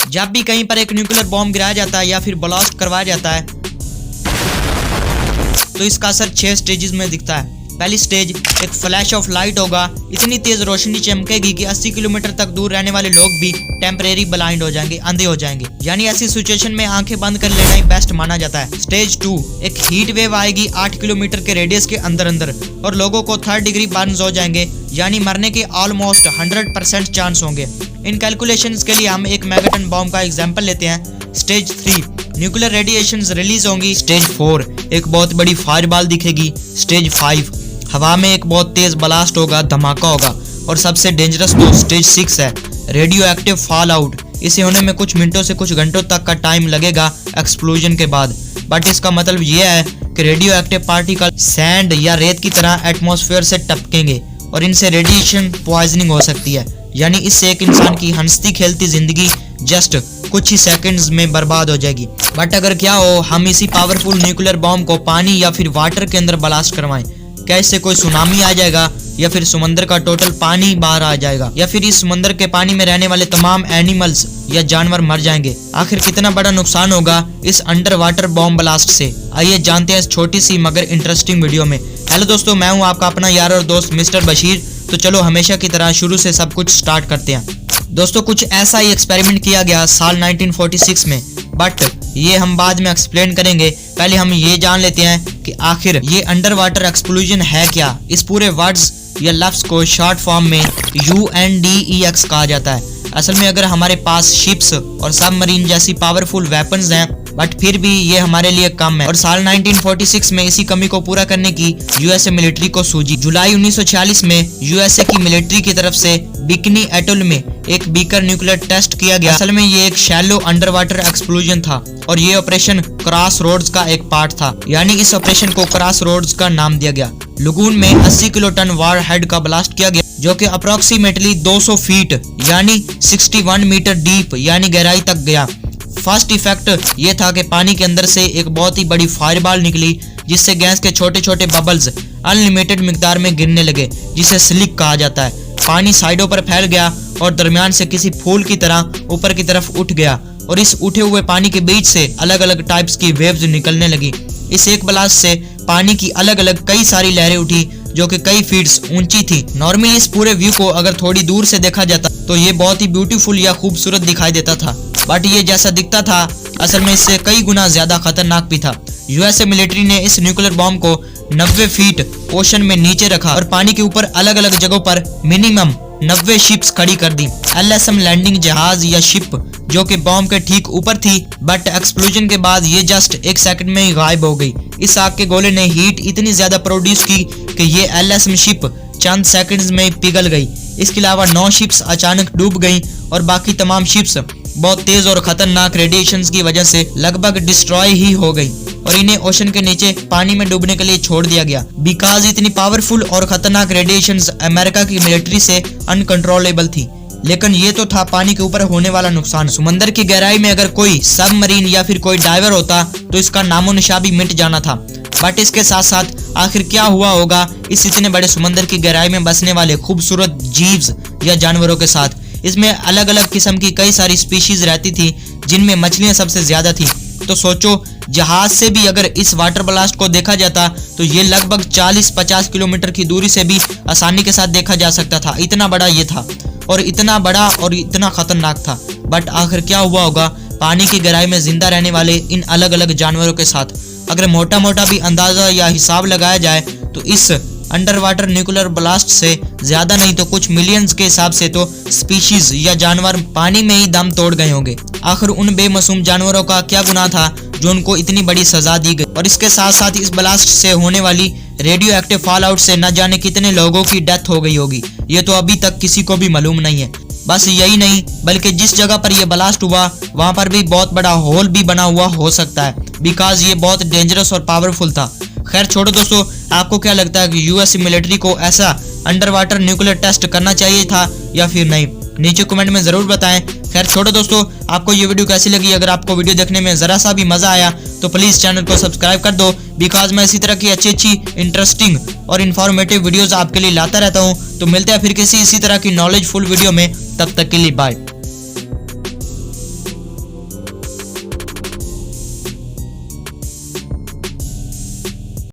जब भी कहीं पर एक न्यूक्लियर बॉम्ब गिराया जाता है या फिर ब्लास्ट करवाया जाता है तो इसका असर 6 स्टेजेस में दिखता है। पहली स्टेज, एक फ्लैश ऑफ लाइट होगा, इतनी तेज रोशनी चमकेगी कि 80 किलोमीटर तक दूर रहने वाले लोग भी टेम्परेरी ब्लाइंड हो जाएंगे, अंधे हो जाएंगे। यानी ऐसी सिचुएशन में आंखें बंद कर लेना ही बेस्ट माना जाता है। स्टेज 2, एक हीट वेव आएगी 8 किलोमीटर के रेडियस के अंदर और लोगों को 3rd डिग्री बर्न्स हो जाएंगे, यानी मरने के ऑलमोस्ट 100% चांस होंगे। इन कैलकुलेशंस के लिए हम एक मेगाटन बॉम्ब का एग्जाम्पल लेते हैं। स्टेज 3, न्यूक्लियर रेडिएशंस रिलीज होंगी। स्टेज 4, एक बहुत बड़ी फायरबॉल दिखेगी। स्टेज 5, हवा में एक बहुत तेज ब्लास्ट होगा, धमाका होगा। और सबसे डेंजरस तो स्टेज 6 है, रेडियो एक्टिव फॉल आउट। इसे होने में कुछ मिनटों से कुछ घंटों तक का टाइम लगेगा एक्सप्लोजन के बाद, बट इसका मतलब यह है कि रेडियो एक्टिव पार्टिकल सैंड या रेत की तरह एटमॉस्फेयर से टपकेंगे और इनसे रेडिएशन पॉइजनिंग हो सकती है। यानी इससे एक इंसान की हंसती खेलती जिंदगी जस्ट कुछ ही सेकंड्स में बर्बाद हो जाएगी। बट अगर क्या हो हम इसी पावरफुल न्यूक्लियर बॉम्ब को पानी या फिर वाटर के अंदर ब्लास्ट करवाएं, क्या इससे कोई सुनामी आ जाएगा या फिर समंदर का टोटल पानी बाहर आ जाएगा या फिर इस समंदर के पानी में रहने वाले तमाम एनिमल्स या जानवर मर जाएंगे? आखिर कितना बड़ा नुकसान होगा इस अंडर वाटर बॉम्ब ब्लास्ट से? आइए जानते हैं इस छोटी सी मगर इंटरेस्टिंग वीडियो में। हेलो दोस्तों, मैं हूं आपका अपना यार और दोस्त मिस्टर बशीर। तो चलो हमेशा की तरह शुरू से सब कुछ स्टार्ट करते हैं। दोस्तों, कुछ ऐसा ही एक्सपेरिमेंट किया गया साल 1946 में, बट ये हम बाद में एक्सप्लेन करेंगे। पहले हम ये जान लेते हैं कि आखिर ये अंडर वाटर एक्सप्लोजन है क्या। इस पूरे वर्ड्स या लफ्ज को शॉर्ट फॉर्म में UNDEX कहा जाता है। असल में अगर हमारे पास शिप्स और सबमरीन जैसी पावरफुल वेपन्स हैं, बट फिर भी ये हमारे लिए कम है। और साल 1946 में इसी कमी को पूरा करने की USA मिलिट्री को सूझी। जुलाई 1946 में USA की मिलिट्री की तरफ से बिकनी एटोल में एक बीकर न्यूक्लियर टेस्ट किया गया। असल में ये एक शैलो अंडर वाटर एक्सप्लोजन था और ये ऑपरेशन क्रॉस रोड्स का एक पार्ट था। यानी इस ऑपरेशन को क्रॉस रोड्स का नाम दिया गया। लगून में 80 किलो टन वार हेड का ब्लास्ट किया गया, जो कि अप्रोक्सीमेटली 200 फीट यानी 61 मीटर डीप यानी गहराई तक गया। फर्स्ट इफेक्ट ये था कि पानी के अंदर से एक बहुत ही बड़ी फायरबॉल निकली, जिससे गैस के छोटे छोटे बबल्स अनलिमिटेड मिकदार में गिरने लगे, जिसे स्लिक कहा जाता है। पानी साइडों पर फैल गया और दरमियान से किसी फूल की तरह ऊपर की तरफ उठ गया और इस उठे हुए पानी के बीच से अलग अलग टाइप्स की वेव्स निकलने लगी। इस एक ब्लास्ट से पानी की अलग अलग कई सारी लहरें उठी, जो कि कई फीट्स ऊंची थी। नॉर्मली इस पूरे व्यू को अगर थोड़ी दूर से देखा जाता तो ये बहुत ही ब्यूटीफुल या खूबसूरत दिखाई देता था, बट ये जैसा दिखता था असल में इससे कई गुना ज्यादा खतरनाक भी था। USA मिलिट्री ने इस न्यूक्लियर बॉम्ब को 90 फीट ओशन में नीचे रखा और पानी के ऊपर अलग अलग जगहों पर मिनिमम 90 शिप्स खड़ी कर दी। LSM लैंडिंग जहाज या शिप जो कि बॉम्ब के ठीक ऊपर थी, बट एक्सप्लोजन के बाद ये जस्ट 1 सेकंड में ही गायब हो गई। इस आग के गोले ने हीट इतनी ज्यादा प्रोड्यूस की कि ये LSM शिप चंद सेकंड्स में पिघल गई। इसके अलावा 9 शिप्स अचानक डूब गईं और बाकी तमाम शिप्स बहुत तेज और खतरनाक रेडिएशंस की वजह से लगभग डिस्ट्रॉय ही हो गई और इन्हें ओशन के नीचे पानी में डूबने के लिए छोड़ दिया गया। बिकॉज इतनी पावरफुल और खतरनाक रेडिएशंस अमेरिका की मिलिट्री से अनकंट्रोलेबल थी। लेकिन ये तो था पानी के ऊपर होने वाला नुकसान। समंदर की गहराई में अगर कोई सबमरीन या फिर कोई डाइवर होता तो इसका नामो निशान भी मिट जाना था। बट इसके साथ साथ आखिर क्या हुआ होगा इस इतने बड़े समंदर की गहराई में बसने वाले खूबसूरत जीव्स या जानवरों के साथ? इसमें अलग अलग किस्म की कई सारी स्पीशीज रहती थी, जिनमें मछलियां सबसे ज्यादा थी। तो सोचो, जहाज से भी अगर इस वाटर ब्लास्ट को देखा जाता तो ये लगभग 40-50 किलोमीटर की दूरी से भी आसानी के साथ देखा जा सकता था। इतना बड़ा ये था और इतना बड़ा और इतना खतरनाक था। बट आखिर क्या हुआ होगा पानी की गहराई में जिंदा रहने वाले इन अलग अलग जानवरों के साथ? अगर मोटा मोटा भी अंदाजा या हिसाब लगाया जाए तो इस अंडर वाटर न्यूक्लियर ब्लास्ट से ज्यादा नहीं तो कुछ मिलियंस के हिसाब से तो स्पीशीज या जानवर पानी में ही दम तोड़ गए होंगे। आखिर उन बेमासूम जानवरों का क्या गुनाह था जो उनको इतनी बड़ी सजा दी गई? और इसके साथ साथ इस ब्लास्ट से होने वाली रेडियो एक्टिव फॉल आउट से न जाने कितने लोगों की डेथ हो गई होगी, ये तो अभी तक किसी को भी मालूम नहीं है। बस यही नहीं, बल्कि जिस जगह पर यह ब्लास्ट हुआ वहां पर भी बहुत बड़ा होल भी बना हुआ हो सकता है, बिकॉज ये बहुत डेंजरस और पावरफुल था। खैर छोड़ो दोस्तों, आपको क्या लगता है कि US मिलिट्री को ऐसा अंडर वाटर न्यूक्लियर टेस्ट करना चाहिए था या फिर नहीं? नीचे कमेंट में जरूर बताएं। खैर छोड़ो दोस्तों, आपको ये वीडियो कैसी लगी? अगर आपको वीडियो देखने में जरा सा भी मजा आया तो प्लीज चैनल को सब्सक्राइब कर दो, बिकॉज मैं इसी तरह की अच्छी इंटरेस्टिंग और इन्फॉर्मेटिव वीडियोस आपके लिए लाता रहता हूँ। तो मिलते हैं फिर किसी इसी तरह की नॉलेजफुल वीडियो में, तब तक के लिए बाय।